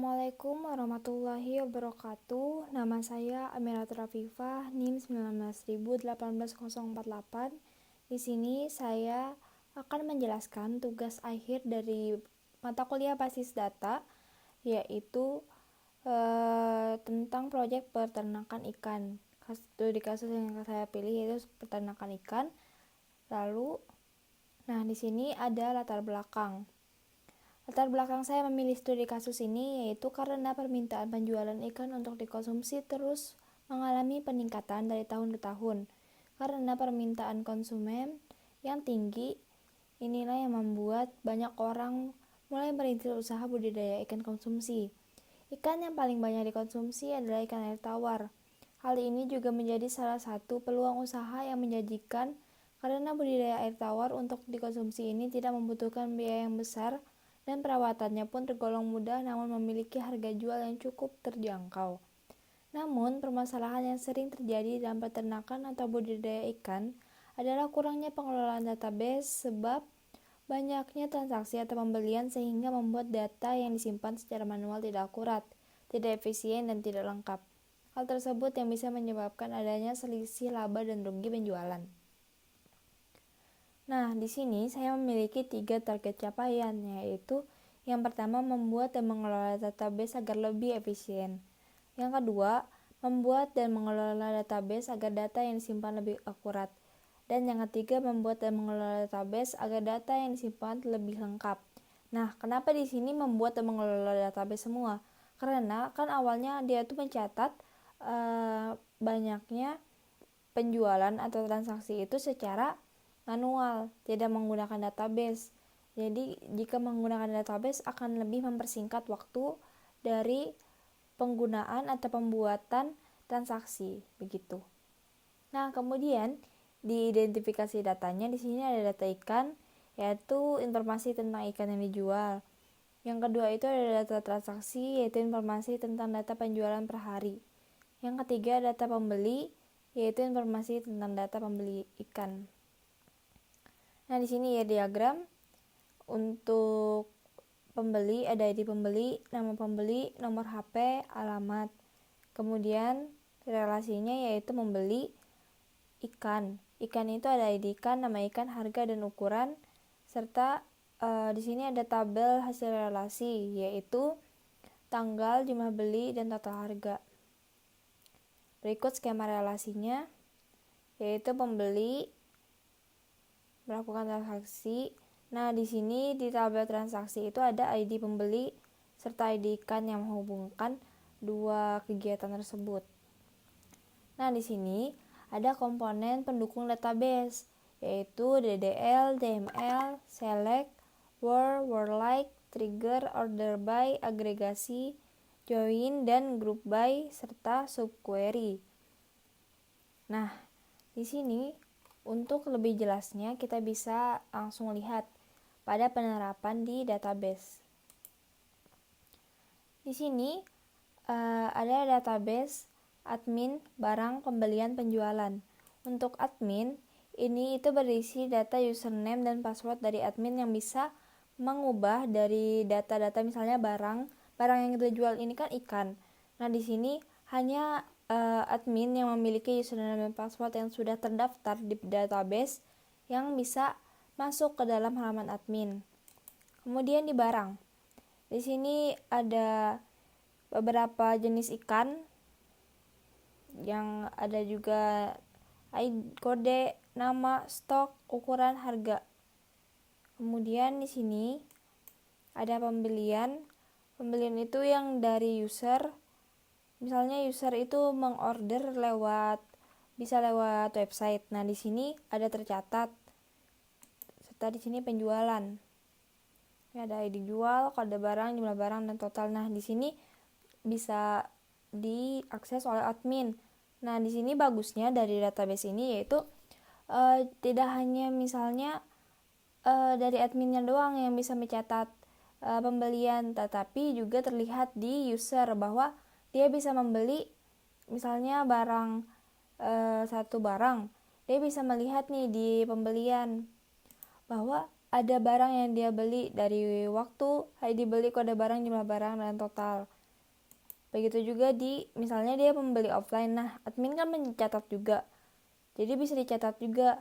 Assalamualaikum warahmatullahi wabarakatuh. Nama saya Amiratul Rafifah, NIM 19.18048. Di sini saya akan menjelaskan tugas akhir dari mata kuliah basis data, yaitu tentang proyek peternakan ikan. Di kasus yang saya pilih yaitu peternakan ikan. Lalu, di sini ada latar belakang. Latar belakang saya memilih studi kasus ini yaitu karena permintaan penjualan ikan untuk dikonsumsi terus mengalami peningkatan dari tahun ke tahun. Karena permintaan konsumen yang tinggi, inilah yang membuat banyak orang mulai merintis usaha budidaya ikan konsumsi. Ikan yang paling banyak dikonsumsi adalah ikan air tawar. Hal ini juga menjadi salah satu peluang usaha yang menjanjikan karena budidaya air tawar untuk dikonsumsi ini tidak membutuhkan biaya yang besar dan perawatannya pun tergolong mudah namun memiliki harga jual yang cukup terjangkau. Namun, permasalahan yang sering terjadi dalam peternakan atau budidaya ikan adalah kurangnya pengelolaan database sebab banyaknya transaksi atau pembelian sehingga membuat data yang disimpan secara manual tidak akurat, tidak efisien, dan tidak lengkap. Hal tersebut yang bisa menyebabkan adanya selisih laba dan rugi penjualan. Nah, di sini saya memiliki 3 target capaian, yaitu yang pertama membuat dan mengelola database agar lebih efisien. Yang kedua, membuat dan mengelola database agar data yang disimpan lebih akurat. Dan yang ketiga, membuat dan mengelola database agar data yang disimpan lebih lengkap. Nah, kenapa di sini membuat dan mengelola database semua? Karena kan awalnya dia tuh mencatat banyaknya penjualan atau transaksi itu secara manual, tidak menggunakan database. Jadi, jika menggunakan database akan lebih mempersingkat waktu dari penggunaan atau pembuatan transaksi, begitu. Nah, kemudian di identifikasi datanya di sini ada data ikan, yaitu informasi tentang ikan yang dijual. Yang kedua itu ada data transaksi, yaitu informasi tentang data penjualan per hari. Yang ketiga data pembeli, yaitu informasi tentang data pembeli ikan. Nah, di sini ya diagram untuk pembeli, ada ID pembeli, nama pembeli, nomor HP, alamat. Kemudian relasinya yaitu membeli ikan. Ikan itu ada ID ikan, nama ikan, harga dan ukuran, serta di sini ada tabel hasil relasi yaitu tanggal, jumlah beli, dan total harga. Berikut skema relasinya yaitu pembeli melakukan transaksi. Nah, di sini di tabel transaksi itu ada ID pembeli serta ID ikan yang menghubungkan dua kegiatan tersebut. Nah, di sini ada komponen pendukung database yaitu DDL, DML, select, where, like, trigger, order by, agregasi, join, dan group by serta subquery. Nah, di sini untuk lebih jelasnya kita bisa langsung lihat pada penerapan di database. Di sini ada database admin barang pembelian penjualan. Untuk admin ini itu berisi data username dan password dari admin yang bisa mengubah dari data-data misalnya barang yang kita jual ini kan ikan. Nah, di sini hanya admin yang memiliki username dan password yang sudah terdaftar di database yang bisa masuk ke dalam halaman admin. Kemudian di barang, di sini ada beberapa jenis ikan yang ada juga kode, nama, stok, ukuran, harga. Kemudian di sini ada pembelian. Pembelian itu yang dari user. Misalnya user itu mengorder bisa lewat website. Nah, di sini ada tercatat. Serta di sini penjualan. Ya, ada ID jual, kode barang, jumlah barang, dan total. Nah, di sini bisa diakses oleh admin. Nah, di sini bagusnya dari database ini yaitu tidak hanya misalnya dari adminnya doang yang bisa mencatat pembelian, tetapi juga terlihat di user bahwa dia bisa membeli misalnya satu barang, dia bisa melihat nih di pembelian bahwa ada barang yang dia beli dari waktu, ID beli, kode barang, jumlah barang, dan total. Begitu juga misalnya dia membeli offline, nah admin kan mencatat juga, jadi bisa dicatat juga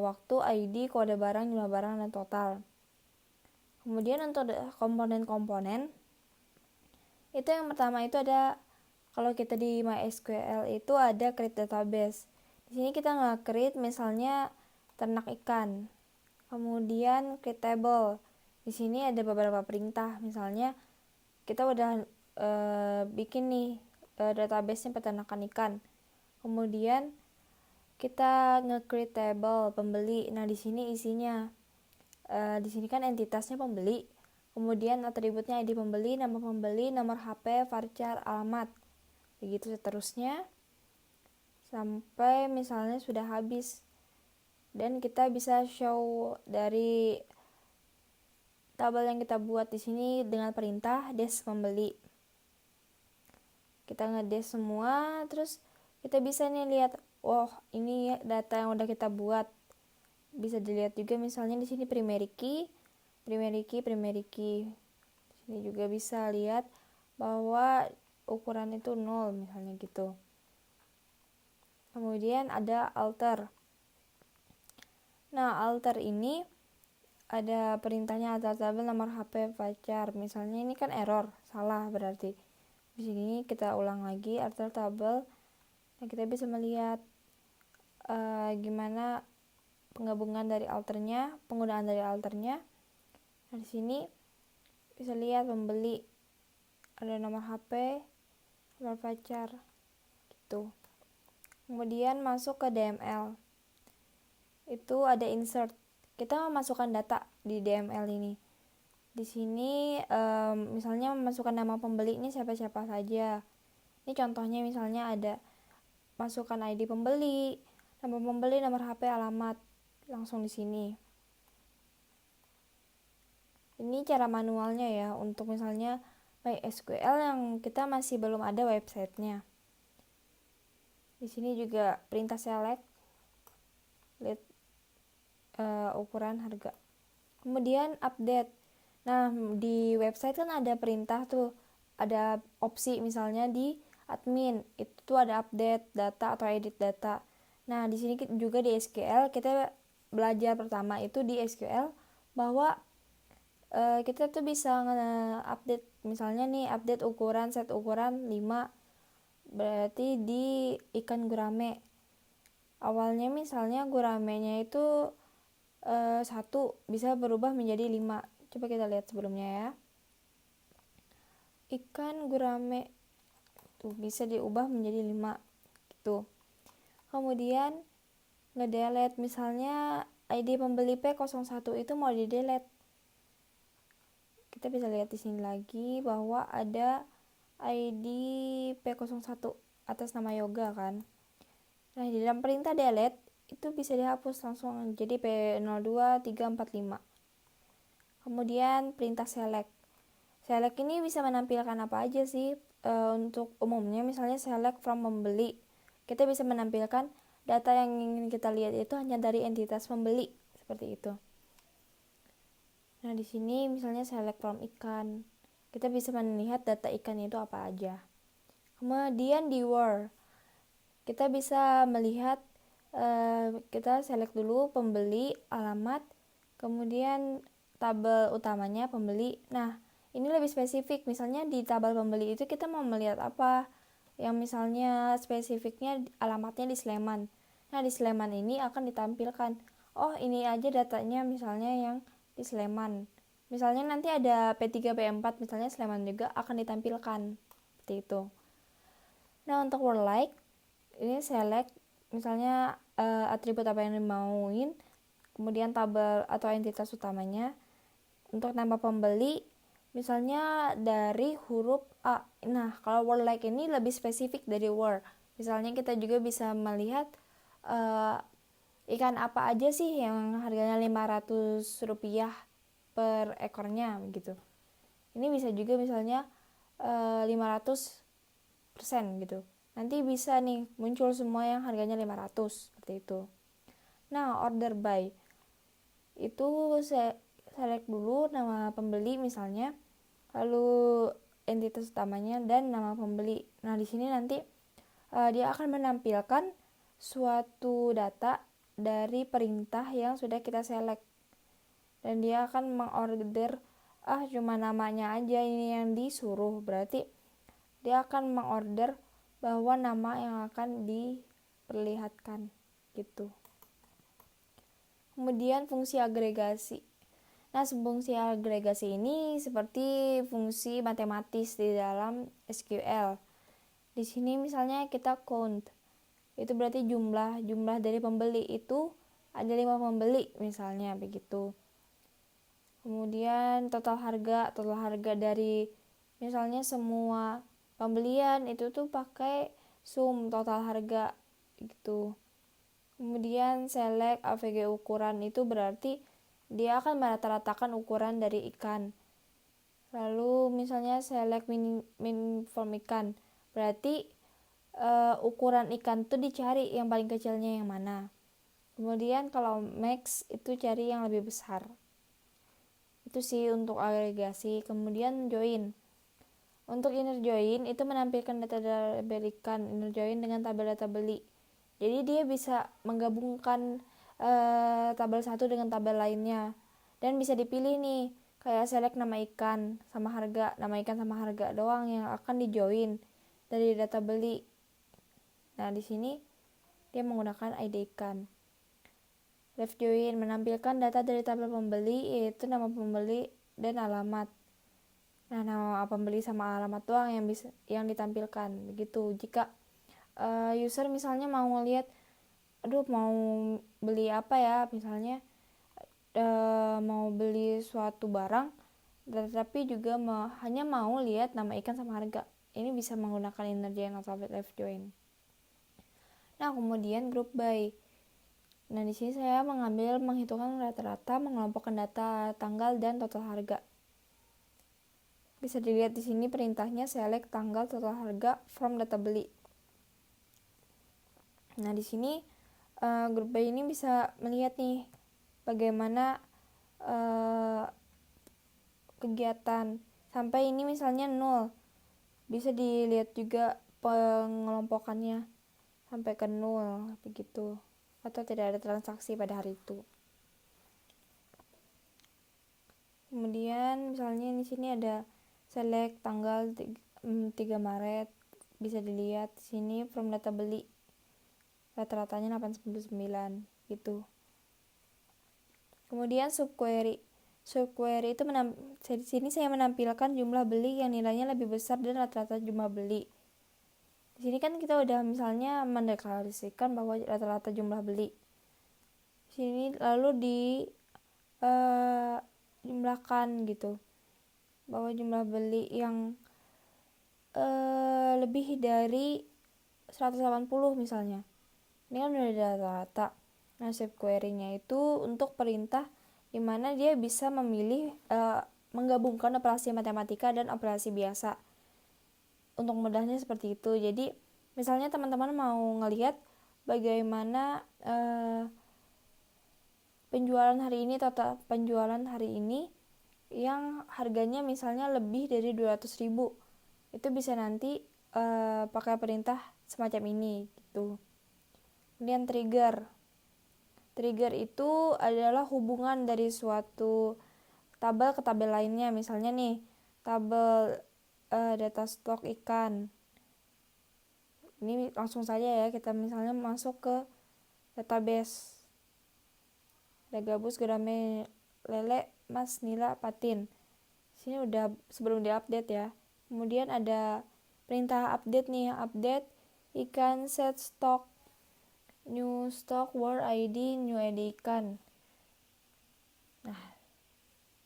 waktu, ID, kode barang, jumlah barang, dan total. Kemudian untuk komponen-komponen itu yang pertama itu ada, kalau kita di MySQL itu ada create database. Di sini kita nge-create misalnya ternak ikan. Kemudian create table. Di sini ada beberapa perintah, misalnya kita udah bikin nih database-nya peternakan ikan. Kemudian kita nge-create table pembeli. Nah, di sini isinya di sini kan entitasnya pembeli. Kemudian atributnya ID pembeli, nomor HP, varchar, alamat. Begitu seterusnya sampai misalnya sudah habis. Dan kita bisa show dari tabel yang kita buat di sini dengan perintah des pembeli. Kita ngedes semua, terus kita bisa nih lihat, oh ini data yang udah kita buat. Bisa dilihat juga misalnya di sini primary key. Di sini juga bisa lihat bahwa ukuran itu 0 misalnya gitu. Kemudian ada alter. Nah, alter ini ada perintahnya alter tabel, nomor HP, varchar. Misalnya ini kan error, salah berarti. Di sini kita ulang lagi alter tabel. Nah, kita bisa melihat gimana penggabungan dari alternya, penggunaan dari alternya. Nah, di sini bisa lihat pembeli, ada nomor HP, nomor varchar gitu. Kemudian masuk ke DML. Itu ada insert. Kita memasukkan data di DML ini. Di sini misalnya memasukkan nama pembeli ini siapa-siapa saja. Ini contohnya misalnya ada masukkan ID pembeli, nama pembeli, nomor HP, alamat, langsung di sini. Ini cara manualnya ya, untuk misalnya MySQL yang kita masih belum ada websitenya. Di sini juga perintah select, lihat ukuran harga. Kemudian update. Nah, di website kan ada perintah tuh, ada opsi misalnya di admin, itu tuh ada update data atau edit data. Nah, di sini juga di SQL kita belajar pertama itu di SQL bahwa kita tuh bisa nge-update, misalnya nih update ukuran, set ukuran 5, berarti di ikan gurame. Awalnya misalnya guramenya itu 1, bisa berubah menjadi 5. Coba kita lihat sebelumnya ya. Ikan gurame tuh bisa diubah menjadi 5 gitu. Kemudian ngedelete, misalnya ID pembeli P01 itu mau di-delete. Kita bisa lihat di sini lagi bahwa ada ID P01 atas nama Yoga kan. Nah, di dalam perintah delete itu bisa dihapus langsung jadi P02 345. Kemudian perintah select. Select ini bisa menampilkan apa aja sih? Untuk umumnya misalnya select from pembeli. Kita bisa menampilkan data yang ingin kita lihat itu hanya dari entitas pembeli, seperti itu. Nah, di sini misalnya select from ikan. Kita bisa melihat data ikan itu apa aja. Kemudian di where kita bisa melihat kita select dulu pembeli, alamat, kemudian tabel utamanya pembeli. Nah, ini lebih spesifik, misalnya di tabel pembeli itu kita mau melihat apa, yang misalnya spesifiknya alamatnya di Sleman. Nah, di Sleman ini akan ditampilkan, oh ini aja datanya misalnya yang di Sleman. Misalnya nanti ada P3, P4, misalnya Sleman juga akan ditampilkan seperti itu. Nah, untuk word like ini select misalnya atribut apa yang dimauin, kemudian tabel atau entitas utamanya. Untuk nama pembeli misalnya dari huruf A. Nah, kalau word like ini lebih spesifik dari word. Misalnya kita juga bisa melihat ikan apa aja sih yang harganya Rp500 per ekornya gitu. Ini bisa juga misalnya 500% gitu. Nanti bisa nih muncul semua yang harganya 500 seperti itu. Nah, order by itu select dulu nama pembeli misalnya, lalu entitas utamanya dan nama pembeli. Nah, di sini nanti dia akan menampilkan suatu data dari perintah yang sudah kita select, dan dia akan mengorder cuma namanya aja ini yang disuruh, berarti dia akan mengorder bahwa nama yang akan diperlihatkan gitu. Kemudian fungsi agregasi. Nah, fungsi agregasi ini seperti fungsi matematis di dalam SQL. Di sini misalnya kita count, itu berarti jumlah dari pembeli itu ada 5 pembeli misalnya begitu. Kemudian total harga dari misalnya semua pembelian itu tuh pakai sum total harga gitu. Kemudian select AVG ukuran, itu berarti dia akan merata-ratakan ukuran dari ikan. Lalu misalnya select min form ikan, berarti ukuran ikan tuh dicari yang paling kecilnya yang mana. Kemudian kalau max itu cari yang lebih besar. Itu sih untuk agregasi. Kemudian join. Untuk inner join itu menampilkan data tabel ikan, inner join dengan tabel data beli. Jadi dia bisa menggabungkan tabel satu dengan tabel lainnya, dan bisa dipilih nih, kayak select nama ikan sama harga doang yang akan dijoin dari data beli. Nah, di sini dia menggunakan ID ikan. Left join menampilkan data dari tabel pembeli, yaitu nama pembeli dan alamat. Nah, nama pembeli sama alamat doang yang ditampilkan begitu. Jika user misalnya mau ngelihat mau beli apa ya, misalnya mau beli suatu barang tetapi juga hanya mau lihat nama ikan sama harga, ini bisa menggunakan inner join atau left join. Nah, kemudian group by. Nah, di sini saya menghitungkan rata-rata, mengelompokkan data tanggal dan total harga. Bisa dilihat di sini perintahnya select tanggal total harga from data beli. Nah, di sini group by ini bisa melihat nih bagaimana kegiatan sampai ini misalnya 0. Bisa dilihat juga pengelompokannya sampai ke 0 begitu, atau tidak ada transaksi pada hari itu. Kemudian misalnya di sini ada select tanggal 3 Maret, bisa dilihat di sini from data beli rata-ratanya 89 gitu. Kemudian subquery itu di sini saya menampilkan jumlah beli yang nilainya lebih besar dan rata-rata jumlah beli. Di sini kan kita udah misalnya mendeklarasikan bahwa rata-rata jumlah beli. Di sini lalu jumlahkan gitu, bahwa jumlah beli yang lebih dari 180 misalnya. Ini kan udah rata-rata. Nah, subquery-nya itu untuk perintah di mana dia bisa memilih menggabungkan operasi matematika dan operasi biasa. Untuk mudahnya seperti itu. Jadi, misalnya teman-teman mau ngelihat bagaimana penjualan hari ini, total penjualan hari ini yang harganya misalnya lebih dari 200.000. Itu bisa nanti pakai perintah semacam ini gitu. Kemudian trigger itu adalah hubungan dari suatu tabel ke tabel lainnya. Misalnya nih, tabel data stok ikan, ini langsung saja ya, kita misalnya masuk ke database Dagabus Gurame Lele Mas Nila Patin. Sini udah sebelum diupdate ya. Kemudian ada perintah update nih, update ikan set stock, new stock word ID, new ID ikan. Nah,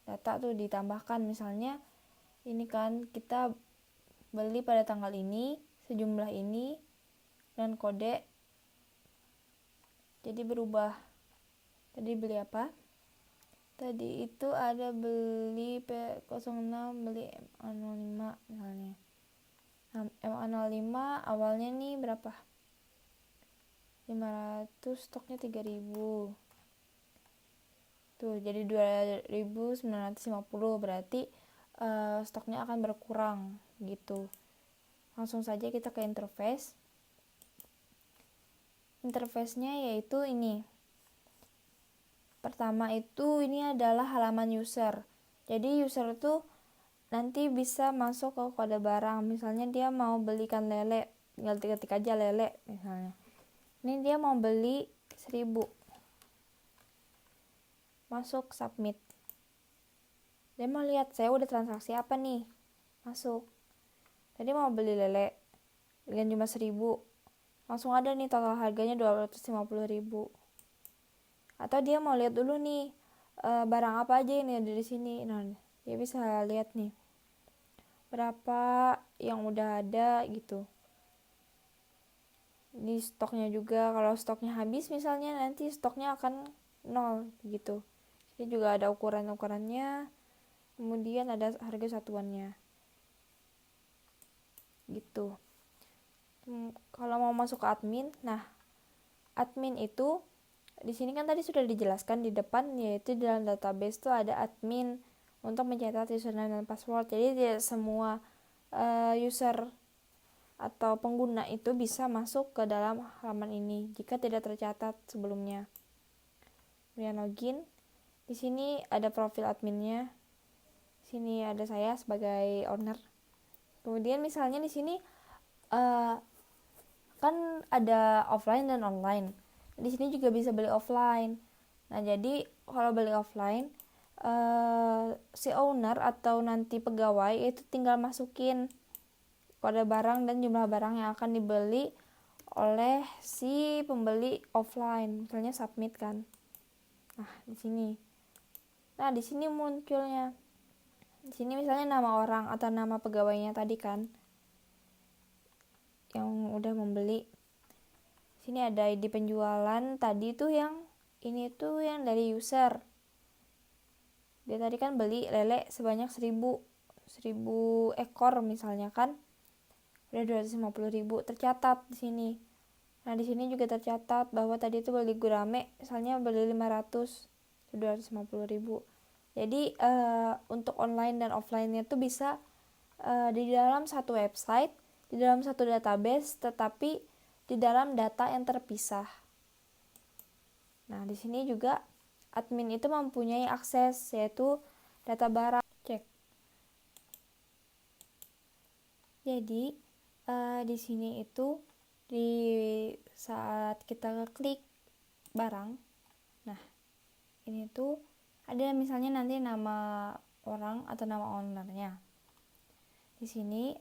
data tuh ditambahkan, misalnya ini kan kita beli pada tanggal ini, sejumlah ini, dan kode. Jadi berubah. Tadi beli apa? Tadi itu ada beli P06, beli MA05 misalnya. Nah, MA05 awalnya nih berapa? 500, stoknya 3000. Tuh, jadi 2.950, berarti stoknya akan berkurang gitu. Langsung saja kita ke interface. Interface-nya yaitu ini. Pertama itu ini adalah halaman user. Jadi user itu nanti bisa masuk ke kode barang. Misalnya dia mau belikan lele, tinggal ketik aja lele misalnya. Ini dia mau beli 1.000. Masuk submit. Dia mau lihat saya udah transaksi apa nih. Masuk. Tadi mau beli lele dengan jumlah 1.000. Langsung ada nih total harganya 250.000. Atau dia mau lihat dulu nih barang apa aja ini ada di sini. Nah, dia bisa lihat nih berapa yang udah ada gitu. Di stoknya juga, kalau stoknya habis misalnya nanti stoknya akan 0 gitu. Ini juga ada ukuran-ukurannya. Kemudian ada harga satuannya. Gitu. Kalau mau masuk ke admin, nah admin itu di sini kan tadi sudah dijelaskan di depan, yaitu di dalam database itu ada admin untuk mencatat username dan password. Jadi tidak semua user atau pengguna itu bisa masuk ke dalam halaman ini jika tidak tercatat sebelumnya. Kemudian login. Di sini ada profil adminnya. Di sini ada saya sebagai owner. Kemudian misalnya di sini kan ada offline dan online. Di sini juga bisa beli offline. Nah, jadi kalau beli offline si owner atau nanti pegawai itu tinggal masukin kode barang dan jumlah barang yang akan dibeli oleh si pembeli offline. Misalnya submit kan. Nah, di sini. Nah, di sini munculnya. Di sini misalnya nama orang atau nama pegawainya tadi kan yang udah membeli. Sini ada ID penjualan, tadi tuh yang ini tuh yang dari user. Dia tadi kan beli lele sebanyak 1.000 ekor misalnya kan. Udah 250.000 tercatat di sini. Nah, di sini juga tercatat bahwa tadi itu beli gurame misalnya beli 500, 250.000. Jadi untuk online dan offline-nya tuh bisa di dalam satu website, di dalam satu database, tetapi di dalam data yang terpisah. Nah, di sini juga admin itu mempunyai akses, yaitu data barang. Cek. Jadi di sini itu di saat kita klik barang, nah ini tuh ada misalnya nanti nama orang atau nama ownernya. Di sini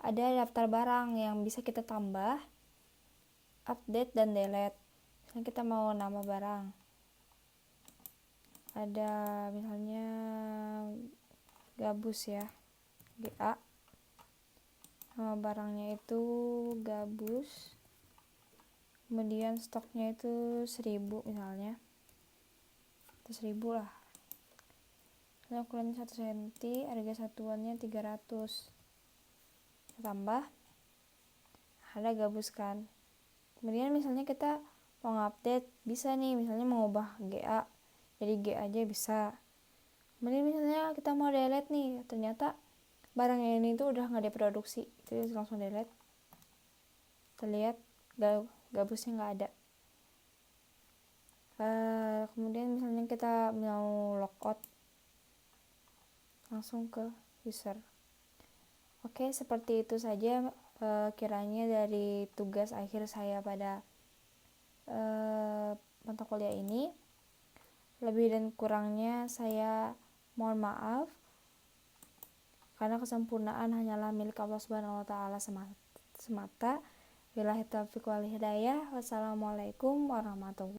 ada daftar barang yang bisa kita tambah, update dan delete. Misalnya kita mau nama barang, ada misalnya gabus ya, GA, nama barangnya itu gabus, kemudian stoknya itu 1.000 misalnya, atau 1.000 lah, ukurannya 1 cm, harga satuannya 300, tambah, ada gabus kan. Kemudian misalnya kita mau ngupdate, bisa nih, misalnya mengubah GA jadi G aja bisa. Kemudian misalnya kita mau delete nih, ternyata barang ini tuh udah nggak diproduksi, itu langsung delete. Terlihat gabusnya nggak ada. Kemudian misalnya kita mau logout, langsung ke user. Oke, seperti itu saja kiranya dari tugas akhir saya pada mata kuliah ini. Lebih dan kurangnya saya mohon maaf, karena kesempurnaan hanyalah milik Allah Subhanahu wa taala semata. Billahi taufiq wal hidayah. Wassalamualaikum warahmatullahi